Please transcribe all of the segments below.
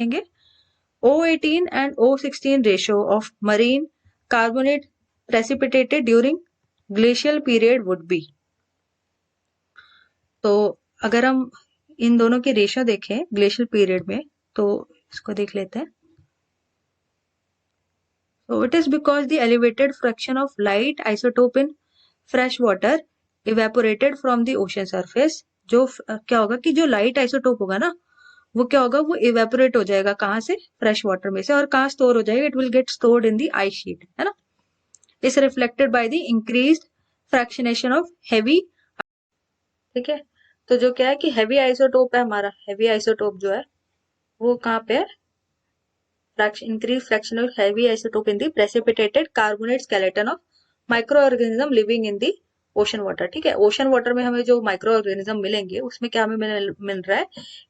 देखेंगे O18 and O16 ratio of marine carbonate precipitated during glacial period would be। तो अगर हम इन दोनों की रेशियो देखें ग्लेशियल पीरियड में तो इसको देख लेते हैं। So it is because the elevated fraction of light isotope in fresh water evaporated from the ocean surface। जो क्या होगा कि जो लाइट आइसोटोप होगा ना वो क्या होगा, वो इवेपोरेट हो जाएगा कहाँ से, फ्रेश वाटर में से, और कहाँ स्टोर हो जाएगा, it will get stored in the ice sheet, है ना। Is reflected by the increased fractionation of heavy. ठीक है, तो जो क्या है कि हैवी आइसोटोप है हमारा, हैवी आइसोटोप जो है वो कहाँ पे है, increased fraction of heavy isotope in the precipitated carbonate skeleton of microorganism living in the ocean water. ठीक है, ओशन वाटर में हमें जो माइक्रो ऑर्गेनिज्म मिलेंगे उसमें क्या हमें मिल रहा है,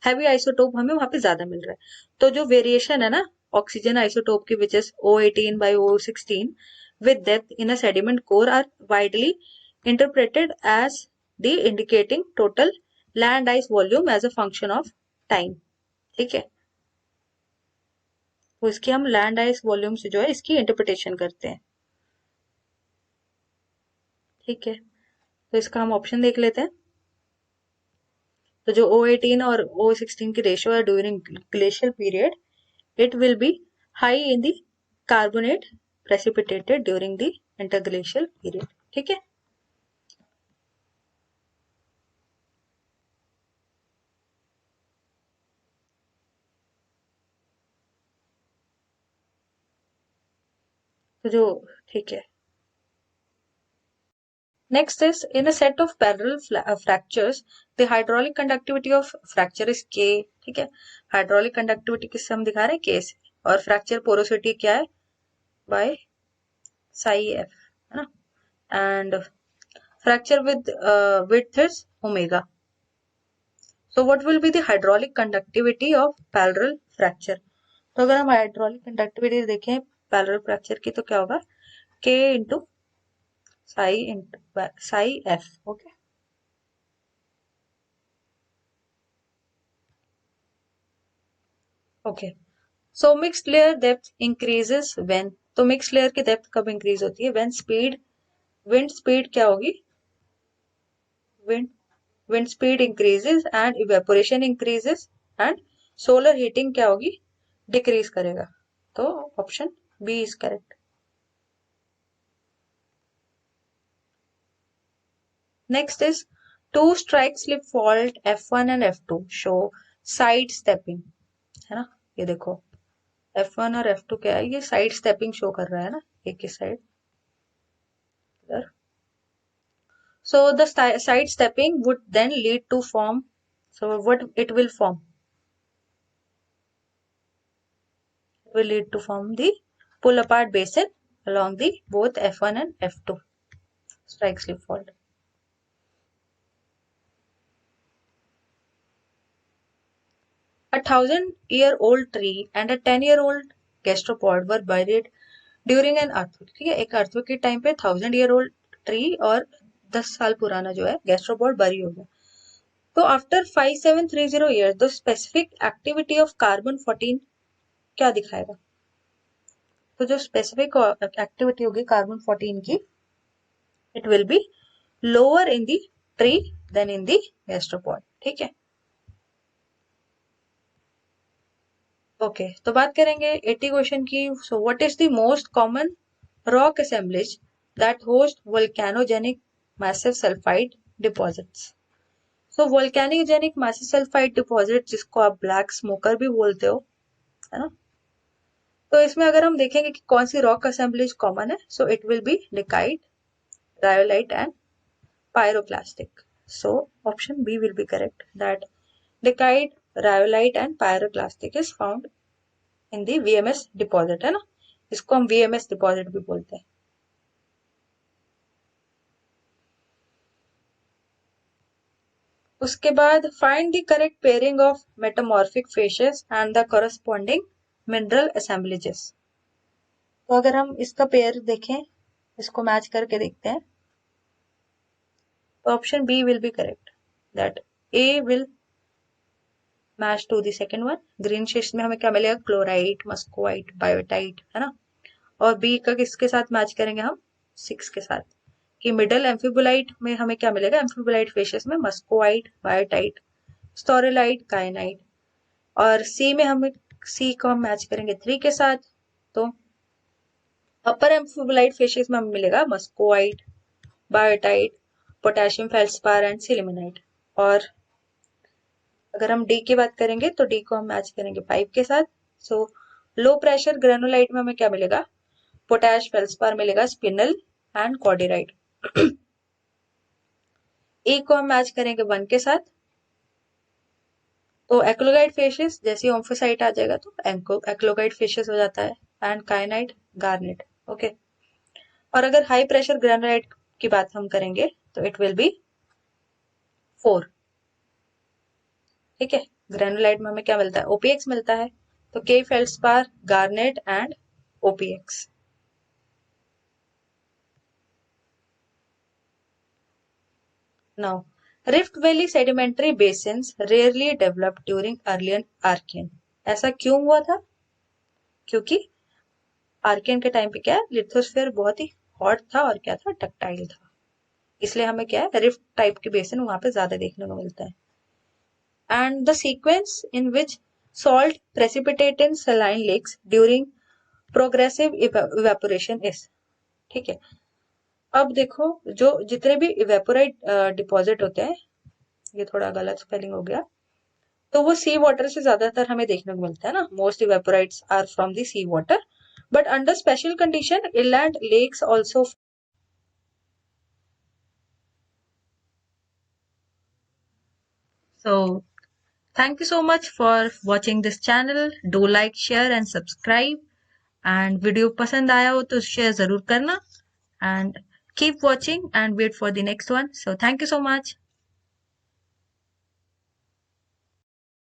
हैवी आइसोटोप हमें वहां पे ज्यादा मिल रहा है। तो जो वेरिएशन है ना ऑक्सीजन आइसोटोप की which is O18 by O16 with depth in a sediment core are widely interpreted as the indicating total land ice volume as a function of time। ठीक है, तो इसकी हम लैंड आइस वॉल्यूम से जो है इसकी इंटरप्रिटेशन करते हैं। ठीक है, तो इसका हम ऑप्शन देख लेते हैं। तो जो O18 और O16 की रेशियो है during glacial period, it will B high in the carbonate precipitated during the interglacial period. ठीक है, तो जो ठीक है, next is in a set of parallel fractures the hydraulic conductivity of fracture is K। ठीक है, hydraulic conductivity किससे हम दिखा रहे हैं, K से, और फ्रैक्चर पोरोसिटी क्या है, बाय psi f, है ना, and fracture with width is omega। So what will be the hydraulic conductivity of parallel fracture? तो अगर हम हाइड्रोलिक कंडक्टिविटी देखें पैरेलल फ्रैक्चर की तो क्या होगा, K into psi f। Okay, okay, so mixed layer depth increases when, तो mixed layer की डेप्थ कब इंक्रीज होती है, व्हेन स्पीड, विंड स्पीड क्या होगी, wind speed increases and evaporation increases and solar heating क्या होगी, डिक्रीज करेगा। तो option B is correct. Next is two strike slip fault F1 and F2 show side stepping, है ना, ये देखो F1 और F2 क्या है, ये साइड स्टेपिंग शो कर रहा है ना, एक ही side. So the side stepping would then lead to form, so what it will form, it will lead to form the pull apart basin along the both F1 and F2 strike slip fault। A 1,000-year-old tree and a 10-year-old gastropod were buried during an earthquake। ठीक है, एक earthquake के time पे 1,000-year-old tree और 10 साल पुराना जो है गैस्ट्रोपॉड बरी हो गया। तो after 5730 years the specific activity of carbon 14 क्या दिखाएगा, तो जो स्पेसिफिक एक्टिविटी होगी कार्बन 14 की, it will be lower in the tree than in the gastropod. ठीक है, ओके, तो बात करेंगे 80 क्वेश्चन की। So what is the most common rock assemblies that host volcanogenic massive sulphide deposits. So volcanogenic massive sulphide deposit, जिसको आप black smoker भी बोलते हो, है ना, तो इसमें अगर हम देखेंगे कि कौन सी रॉक असेंबलीज कॉमन है, so it will be dickite, rhyolite and pyroclastic। So option B will be correct, that dickite, rhyolite and pyroclastic is found in the VMS deposit, है ना, इसको हम VMS deposit भी बोलते हैं। उसके बाद find the correct pairing of metamorphic facies and the corresponding mineral assemblages। तो अगर हम इसका पेयर देखें, इसको मैच करके देखते हैं, तो option B will be correct, that A will match to the second one. Greenschist में हमें क्या मिलेगा, क्लोराइट, मस्कोवाइट, बायोटाइट, है ना। और बी का किसके साथ मैच करेंगे हम, 6 के साथ, कि मिडल एम्फिबोलाइट में हमें क्या मिलेगा, एम्फिबोलाइट फिशेस में मस्कोवाइट, बायोटाइट, स्टोरेलाइट, काइनाइट। और सी में हमें, सी को हम मैच करेंगे 3 के साथ, तो अपर एम्फिबोलाइट फिशेस में हमें मिलेगा muscovite, biotite, potassium feldspar and sillimanite. और अगर हम डी की बात करेंगे तो डी को हम मैच करेंगे 5 के साथ। सो लो प्रेशर ग्रेनुलाइट में हमें क्या मिलेगा, पोटैश फेल्सपार मिलेगा, स्पिनल एंड कॉर्डिराइट। ई को हम मैच करेंगे 1 के साथ, तो एक्लोगाइट फिशेस, जैसे ओम्फोसाइट आ जाएगा तो एक्लोगाइट फिशेस हो जाता है, एंड काइनाइट, गार्नेट। ओके। और अगर हाई प्रेशर ग्रेनुलाइट की बात हम करेंगे तो इट विल बी 4। ठीक है। ग्रेनुलाइट में हमें क्या मिलता है, ओपीएक्स मिलता है, तो K feldspar, garnet and OPX. Now rift valley sedimentary basins rarely developed during अर्लियन आर्कियन। ऐसा क्यों हुआ था, क्योंकि आर्कियन के टाइम पे क्या है, लिथोस्फीयर बहुत ही हॉट था और क्या था, डक्टाइल था, इसलिए हमें क्या है, रिफ्ट टाइप के बेसिन वहां पे ज्यादा देखने को मिलता है। And the sequence in which salt precipitate in saline lakes during progressive evaporation is. ठीक है। अब देखो, जो जितने भी इवेपोराइट डिपॉजिट होते हैं, ये थोड़ा गलत स्पेलिंग हो गया, तो वो सी वाटर से ज्यादातर हमें देखने को मिलता है ना। Most evaporites are from the sea water, but under special condition inland lakes also. So thank you so much for watching this channel. Do like, share and subscribe. And video पसंद आया हो तो शेयर जरूर करना, and keep watching and wait for the next one. So thank you so much.